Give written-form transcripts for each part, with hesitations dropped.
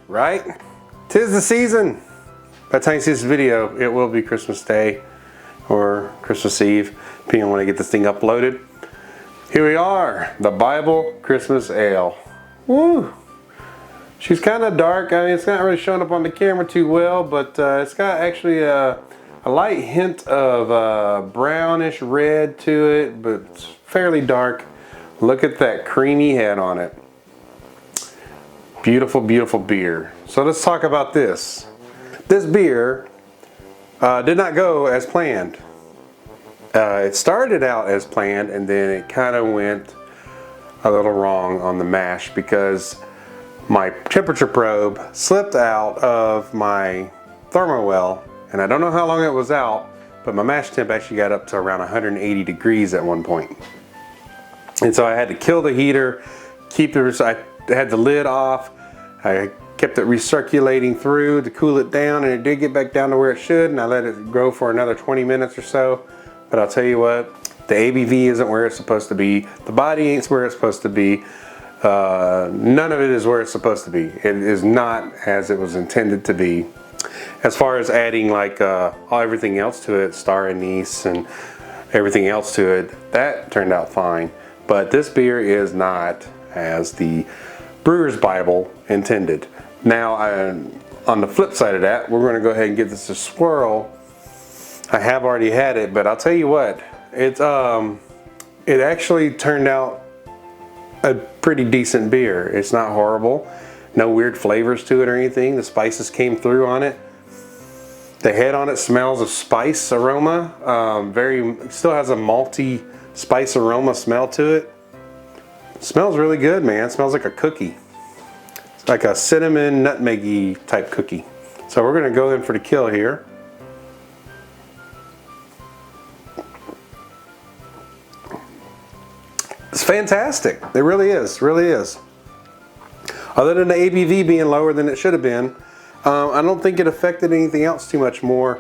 Right? 'Tis the season. By the time you see this video, it will be Christmas Day or Christmas Eve, depending on when I get this thing uploaded. Here we are, the Bible Christmas Ale. Woo! She's kind of dark. I mean, it's not really showing up on the camera too well, but it's got actually a light hint of brownish red to it, but it's fairly dark. Look at that creamy head on it. Beautiful, beautiful beer. So let's talk about this. This beer did not go as planned. It started out as planned, and then it kind of went a little wrong on the mash because my temperature probe slipped out of my thermo well, and I don't know how long it was out, but my mash temp actually got up to around 180 degrees at one point. And so I had to kill the heater, I had the lid off, I kept it recirculating through to cool it down, and it did get back down to where it should, and I let it grow for another 20 minutes or so. But I'll tell you what, the ABV isn't where it's supposed to be, the body ain't where it's supposed to be, none of it is where it's supposed to be. It is not as it was intended to be. As far as adding like everything else to it, star anise and everything else to it, that turned out fine. But this beer is not as the Brewer's Bible intended. Now, on the flip side of that, we're going to go ahead and give this a swirl. I have already had it, but I'll tell you what, it actually turned out a pretty decent beer. It's not horrible. No weird flavors to it or anything. The spices came through on it. The head on it smells of spice aroma. Still has a malty spice aroma smell to it. Smells really good, man. It smells like a cookie. It's like a cinnamon nutmeggy type cookie. So we're gonna go in for the kill here. It's fantastic. It really is, really is. Other than the ABV being lower than it should have been, I don't think it affected anything else too much more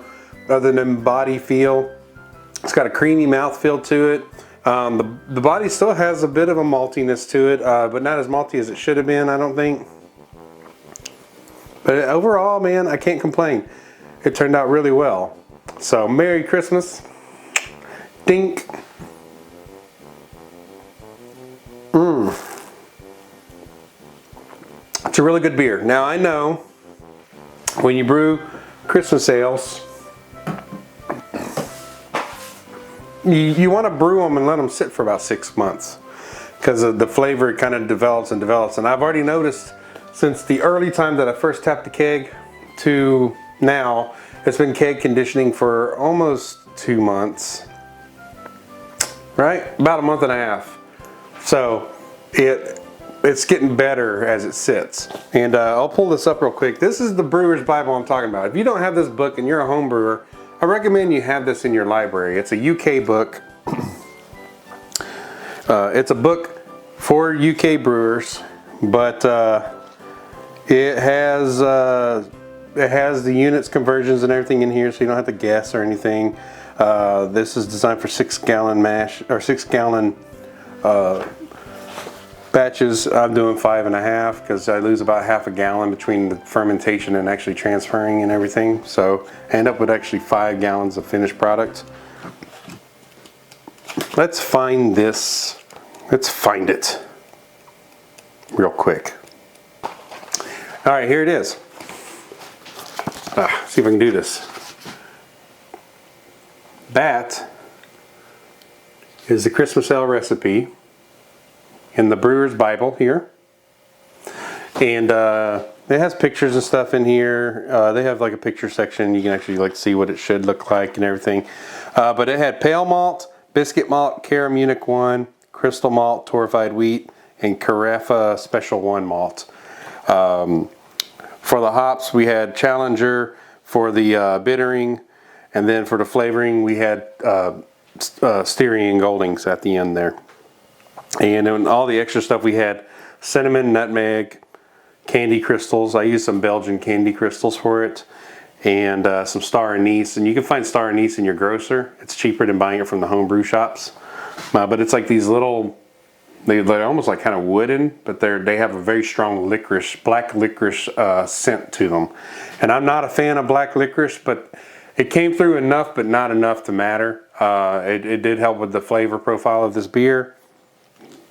other than body feel. It's got a creamy mouth feel to it. The body still has a bit of a maltiness to it, but not as malty as it should have been, I don't think. But overall, man, I can't complain. It turned out really well. So, Merry Christmas. Dink. It's a really good beer. Now, I know when you brew Christmas ales, you want to brew them and let them sit for about 6 months because the flavor kind of develops and develops. And I've already noticed since the early time that I first tapped the keg to now, it's been keg conditioning for almost 2 months, right? About a month and a half. So it's getting better as it sits. And I'll pull this up real quick. This is the Brewer's Bible I'm talking about. If you don't have this book and you're a home brewer, I recommend you have this in your library. It's a UK book. It's a book for UK brewers, but it has the units, conversions, and everything in here, so you don't have to guess or anything. This is designed for 6-gallon mash or 6-gallon batches. I'm doing 5.5 because I lose about half a gallon between the fermentation and actually transferring and everything. So I end up with actually 5 gallons of finished product. Let's find this. Let's find it real quick. All right, here it is. See if I can do this. That is the Christmas ale recipe in the Brewer's Bible here, and it has pictures and stuff in here. They have like a picture section. You can actually like see what it should look like and everything. But it had pale malt, biscuit malt, Cara Munich 1, crystal malt, torrefied wheat, and Carafa Special 1 malt. For the hops, we had Challenger for the bittering, and then for the flavoring, we had Styrian Goldings at the end there. And then all the extra stuff we had cinnamon, nutmeg, candy crystals. I used some Belgian candy crystals for it, and some star anise. And you can find star anise in your grocer. It's cheaper than buying it from the homebrew shops. But it's like these little they're almost like kind of wooden, but they have a very strong licorice, black licorice scent to them. And I'm not a fan of black licorice, but it came through enough, but not enough to matter. It did help with the flavor profile of this beer.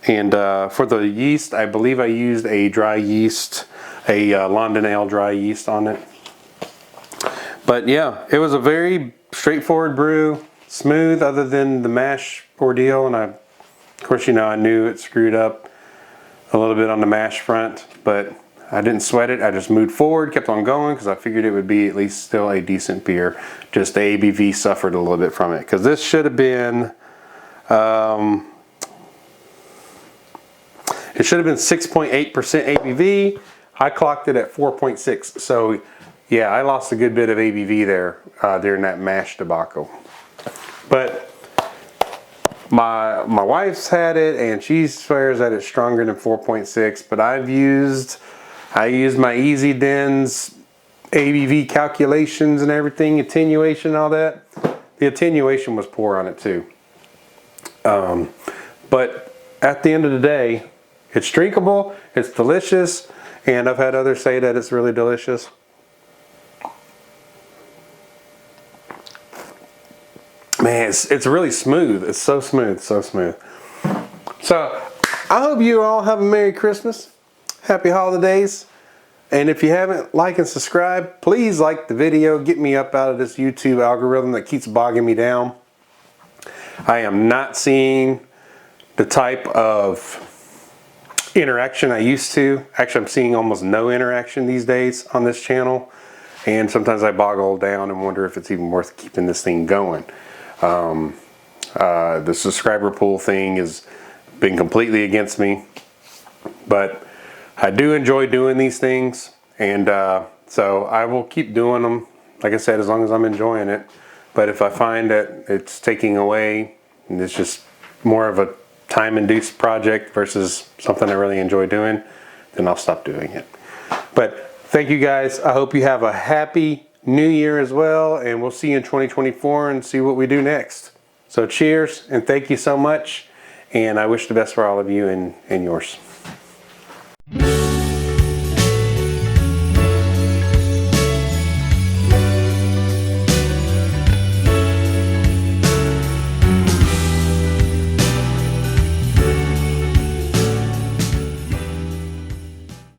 And for the yeast, I believe I used a dry yeast, a London Ale dry yeast on it. But yeah, it was a very straightforward brew, smooth other than the mash ordeal. And of course, you know, I knew it screwed up a little bit on the mash front, but I didn't sweat it. I just moved forward, kept on going, because I figured it would be at least still a decent beer. Just the ABV suffered a little bit from it, because this should have been, it should have been 6.8% ABV. I clocked it at 4.6. So yeah, I lost a good bit of ABV there during that mash debacle. But my wife's had it, and she swears that it's stronger than 4.6. But I used my Easy Den's ABV calculations and everything, attenuation and all that. The attenuation was poor on it too. But at the end of the day, it's drinkable, it's delicious, and I've had others say that it's really delicious. Man, it's really smooth. It's so smooth, so smooth. So, I hope you all have a Merry Christmas, Happy Holidays, and if you haven't, like and subscribe. Please like the video, get me up out of this YouTube algorithm that keeps bogging me down. I am not seeing the type of interaction I used to. Actually, I'm seeing almost no interaction these days on this channel, and sometimes I boggle down and wonder if it's even worth keeping this thing going. The subscriber pool thing has been completely against me, but I do enjoy doing these things, and so I will keep doing them, like I said, as long as I'm enjoying it. But if I find that it's taking away and it's just more of a time-induced project versus something I really enjoy doing, then I'll stop doing it. But thank you guys. I hope you have a happy New Year as well, and we'll see you in 2024 and see what we do next. So cheers, and thank you so much, and I wish the best for all of you and yours.